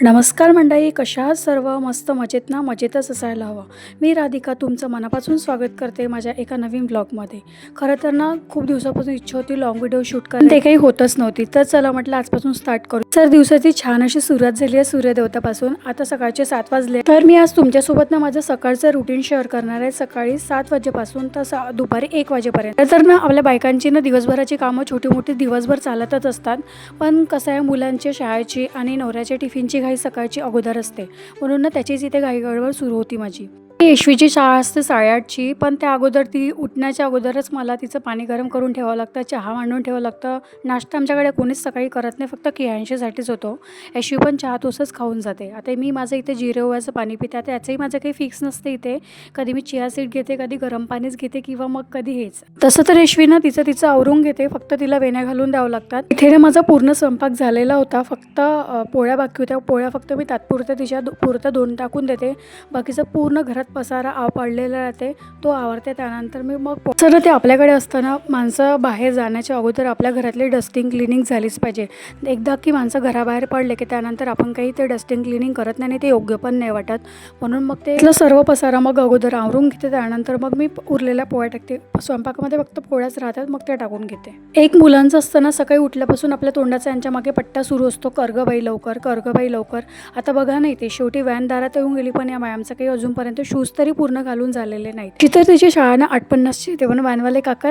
नमस्कार मंडळी, कशा आहात सर्व? मस्त मजेत ना? मजेतच असायला हवं. मी राधिका तुमचं मनापासून स्वागत करते माझ्या एका नवीन ब्लॉगमध्ये. खरं तर ना खूप दिवसापासून इच्छा होती लॉंग व्हिडिओ शूट करायची, ते काही होतच नव्हती. तर चला म्हटलं आजपासून स्टार्ट करू. तर दिवसाची छान अशी सुरुवात झाली आहे सूर्यदेवतापासून. आता सकाळचे 7 वाजले. तर मी आज तुमच्यासोबत ना माझं सकाळचं रुटीन शेअर करणार आहे. सकाळी 7 वाजेपासून तर दुपारी 1 वाजेपर्यंत. तर ना आपल्या बायकांची ना दिवसभराची कामं छोटी मोठी दिवसभर चालतच असतात. पण कसं आहे, मुलांच्या शाळेची आणि नवऱ्याच्या टिफिनची घाई सकाळची अगोदर असते, म्हणून ना त्याचीच इथे घाई गडबड सुरू होती माझी. यशवीची शाळा असते 8:30ची, पण त्या अगोदर ती उठण्याच्या अगोदरच मला तिचं पाणी गरम करून ठेवावं लागतं, चहा मांडून ठेवावं लागतं. नाश्ता आमच्याकडे कोणीच सकाळी करत नाही, फक्त कियांशीसाठीच होतो. यशवी पण चहा तोसच खाऊन जाते. आता मी माझं इथे जिरे ओव्याचं पाणी पिते. आता याचंही माझं काही फिक्स नसते इथे. कधी मी चिया सीड घेते, कधी गरम पाणीच घेते किंवा मग कधी हेच. तसं तर यशवी ना तिचं आवरून घेते, फक्त तिला वेण्या घालून द्यावं लागतात. इथे ना माझा पूर्ण स्वयंपाक झालेला होता, फक्त पोळ्या बाकी होत्या. पोळ्या फक्त मी तात्पुरत्या तिच्या पुरतं 2 टाकून देते. बाकीचं पूर्ण घरात पसारा पडलेला राहते, तो आवरते. त्यानंतर मी मग सर ते आपल्याकडे असताना माणसं बाहेर जाण्याच्या अगोदर आपल्या घरातली डस्टिंग क्लिनिंग झालीच पाहिजे. एकदा की माणसं घराबाहेर पडले की त्यानंतर आपण काही ते डस्टिंग क्लिनिंग करत नाही आणि ते योग्य पण नाही वाटत. म्हणून मग ते सर्व पसारा मग अगोदर आवरून घेते. त्यानंतर मग मी उरलेल्या पोळ्या टाकते. स्वयंपाकामध्ये फक्त पोळ्याच राहतात, मग त्या टाकून घेते. एक मुलांचं असताना सकाळी उठल्यापासून आपल्या तोंडाचा यांच्या मागे पट्टा सुरू असतो, कर्गबाई लवकर, कर्गबाई लवकर. आता बघा नाही, ते शेवटी व्हॅन दारात येऊन गेली, पण या मॅमचं काही अजूनपर्यंत शूज तरी पूर्ण घालून झालेले नाहीत. तिथं त्याची शाळा ना 8:50ची येते, पण व्हॅनवाले काका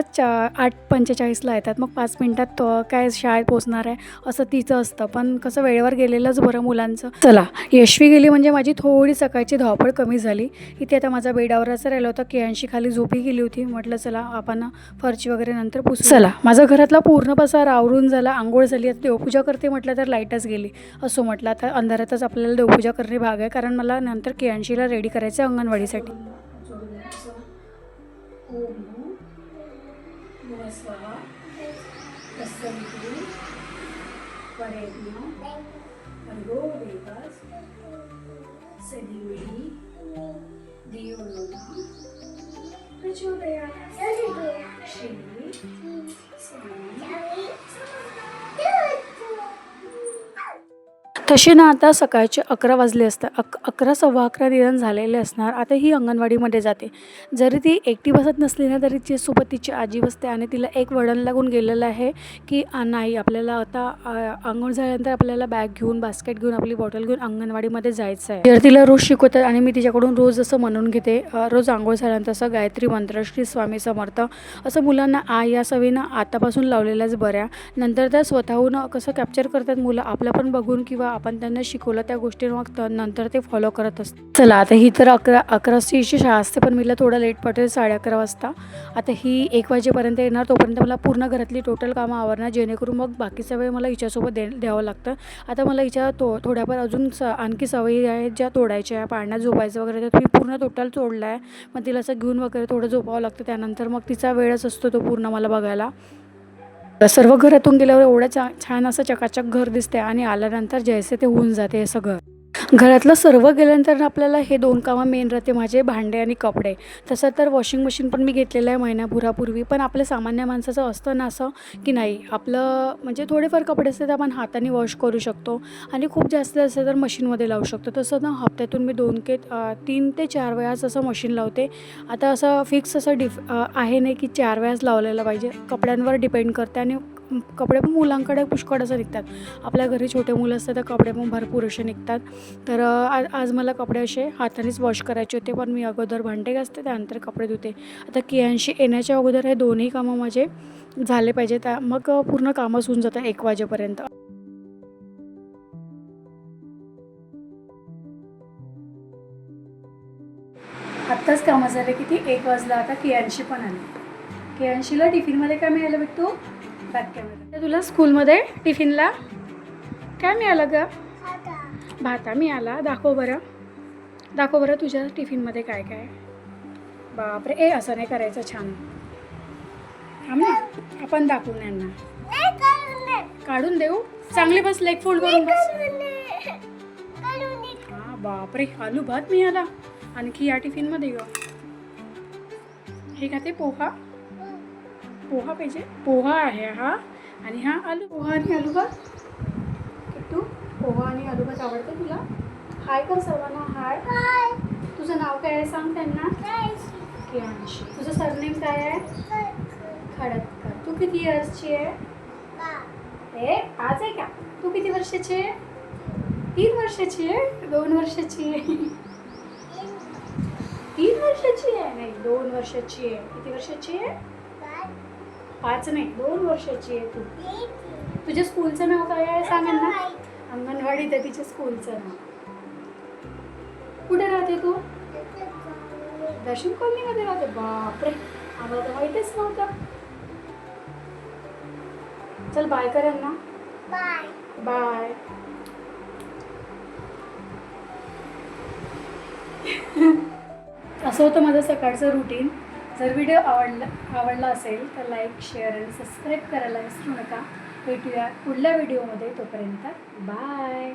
8:45ला येतात. मग 5 मिनिटात काय शाळेत पोहोचणार आहे असं तिचं असतं. पण कसं वेळेवर गेलेलंच बरं मुलांचं. चला, यशवी गेली म्हणजे माझी थोडी सकाळची धावपळ कमी झाली. इथे आता माझा बेडावरच राहिला होता, कियांशी खाली झोपी गेली होती. म्हटलं चला आपण फरची वगैरे नंतर पुसू. चला, माझा घरातला पूर्ण पसारा आवरून झाला, आंघोळ झाली. आता देवपूजा करते म्हटलं तर लाईटच गेली. असं म्हटलं आता अंधारातच आपल्याला देवपूजा करणे भाग आहे, कारण मला नंतर कियांशीला रेडी करायचं अंगणवाडीसाठी. तसे ना आता सकाळचे 11 वाजले असतात, 11 सव्वा 11 निदान झालेले असणार. आता ही अंगणवाडीमध्ये जाते. जरी ती एकटी बसत नसली ना तरी तिच्यासोबत तिची आजी बसते आणि तिला एक वळण लागून गेलेलं आहे की नाही, आपल्याला आता अंघोळ झाल्यानंतर आपल्याला बॅग घेऊन, बास्केट घेऊन, आपली बॉटल घेऊन अंगणवाडीमध्ये जायचं आहे. तर तिला रोज शिकवतात आणि मी तिच्याकडून रोज असं म्हणून घेते, रोज अंघोळ झाल्यानंतर असं गायत्री मंत्र, श्री स्वामी समर्थ असं मुलांना या सवयीनं आतापासून लावलेल्याच बऱ्या. नंतर त्या स्वतःहून कसं कॅप्चर करतात मुलं, आपलं पण बघून किंवा आपण त्यांना शिकवलं त्या गोष्टी, मग नंतर ते फॉलो करत असतात. चला, आता ही तर 11:30ची शाळा असते, पण मीला थोडं लेट पडते 11:30 वाजता. आता ही 1 वाजेपर्यंत येणार, तोपर्यंत मला पूर्ण घरातली टोटल कामं आवरणार, जेणेकरून मग बाकीचा वेळ मला हिच्यासोबत द्यावं लागतं. आता मला हिच्या थोड्याफार अजून आणखी सवयी आहेत ज्या तोडायच्या आहे, पाळण्यात झोपायचं वगैरे, तर मी पूर्ण टोटल तोडला आहे. मग तिला असं घेऊन वगैरे थोडं झोपावं लागतं. त्यानंतर मग तिचा वेळच असतो तो पूर्ण मला बघायला. सर्व घरातून गेल्यावर एवढं छान असं चकाचक घर दिसते आणि आल्यानंतर जैसे ते होऊन जाते असं घर. घरातलं सर्व गेल्यानंतर आपल्याला हे 2 कामं मेन राहते, माझे भांडे आणि कपडे. तसं तर वॉशिंग मशीन पण मी घेतलेलं आहे महिन्याभरापूर्वी, पण आपल्या सामान्य माणसाचं असतं ना असं की नाही, आपलं म्हणजे थोडेफार कपडे असतात आपण हाताने वॉश करू शकतो आणि खूप जास्त असेल तर मशीनमध्ये लावू शकतो. तसं ना हप्त्यातून मी 3 ते 4 वेळाच असं मशीन लावते. आता असं फिक्स असं आहे नाही की 4 वेळाच लावलेलं पाहिजे, कपड्यांवर डिपेंड करते. आणि कपडे पण मुलांकडे पुष्कळ असं निघतात. आपल्या घरी छोटे मुलं असतात तर कपडे पण भरपूर असे निघतात. तर आज मला कपडे असे हातानेच वॉश करायचे होते, पण मी अगोदर भांडे घासते, त्यानंतर कपडे धुते. आता कियांशी येण्याच्या अगोदर हे दोन्ही कामं माझे झाले पाहिजे, मग पूर्ण कामच होऊन जातं 1 वाजेपर्यंत. आत्ताच कामं झाले, किती 1 वाजला. आता कियांशी पण आली. कियांशीला टिफिनमध्ये काय मिळालं भेटतो? Back camera. तुला स्कूलमध्ये टिफिनला काय मिळालं ग? भाता मिळाला. दाखव बरं तुझ्या टिफिनमध्ये काय काय. बापरे, असं नाही करायचं. छान ना, आपण दाखवून यांना काढून देऊ. चांगले बस, लेग फोल्ड करून बस. हां, बापरे, आलू भात मिळाला. आणखी या टिफिनमध्ये ग हे खाते पोहा पाहिजे. पोहा आहे हा, आणि हा आलू, पोहा आणि आलू भात. किट्टू, पोहा आणि आलू भात आवडतं तुला? हाय कर सर्वांना, हाय. तुझं नाव काय आहे सांग त्यांना. कियांशी. तुझं सरनेम काय आहे? खडतकर. तू किती इयर्सची आहे? 5 आहे का? तू किती वर्षाची आहे? 3 वर्षाची आहे? 2 वर्षाची आहे? 3 वर्षाची आहे? नाही, 2 वर्षाची आहे. किती वर्षाची आहे? 5 नाही, 2 वर्षाची आहे तू. तुझ्या स्कूलचं नाव काय आहे सांग ना. अंगणवाडीत आहे तिच्या स्कूलचं नाव. कुठे राहते तू? दर्शन कॉलनीमध्ये राहते. बापरे, आम्हाला तर माहितीच नव्हतं. चल बाय कर ना. बाय. असं होतं माझं सकाळचं रुटीन. जर व्हिडिओ आवडला असेल तर लाईक, शेअर आणि सबस्क्राईब करायला विसरू नका. भेटूया पुढल्या व्हिडिओमध्ये. तोपर्यंत बाय.